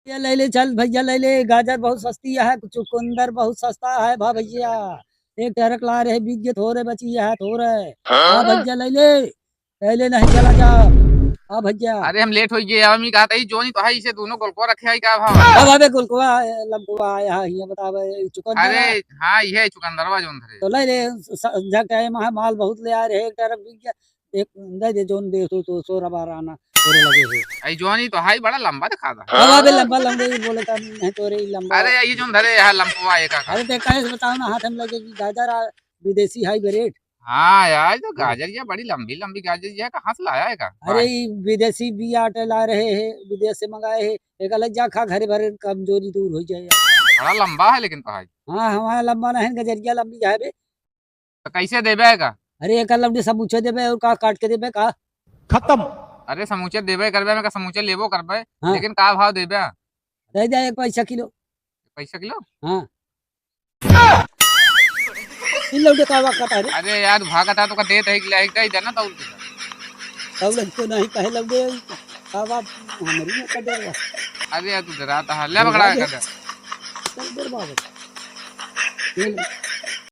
ये ले ले चल भैया ले ले, गाजर बहुत सस्ती है, चुकंदर बहुत सस्ता है भा भैया। एक टरक ला रहे बीज थोड़े बची है थोड़े। हाँ भैया ले ले नहीं चला जा। हाँ भैया। अरे हम लेट हो गए अब मी कहता ही जो नहीं तो है इसे दोनों गोलको रखे है का भाव। अब अबे गुलकुआ लमकुआ आया है ये बतावे चुकंदर अरे है। हाँ ये चुकंदरवा जोन धरे। तो ले ले जग टाइम है माल बहुत ले आ रहे एक टरक बीज एक दे दे जोन दे तो 16-12 आना थोड़े लगे हो। आई जो नहीं तो है बड़ा लंबा दिखा था। अब अबे लंबा लंबे ही बोले तब नहीं तोरे ही लंबा। अरे ये जोन धरे है लंबुआ एक का। अरे ते कैसे बताओ ना हाथ में लगेगी गाजर विदेशी हाइब्रिड। हाँ यार जो गाजर ये बड़ी लंबी लंबी गाजर ये कहाँ से लाया है का अरे भाई। ई विदेशी बिया आटे ला रहे हैं विदेश से मंगाए हैं। एक अलग जा खा घरे भरे कमजोरी दूर हो जाए। बड़ा लंबा है लेकिन तो है। हाँ हमारा लंबा नहीं गजरिया लंबी है बे। तो कैसे देबे है का। अरे एक लंबी सब पूछे देबे और का काट के देबे का। खत्म। अरे समूचे देबे करबे में का समूचे लेबो करबे। हाँ लेकिन का भाव देबे। दे दे 1 पैसा किलो। पैसा किलो। हाँ किलो के कावा कटा रे। अरे यार भागता तो का देत है कि एक देना तो तब लग तो नहीं कहे लग गए कावा हमारी में कर देगा। अरे यार तू डराता है ले पकड़ा कर दे। चल देर बाबू।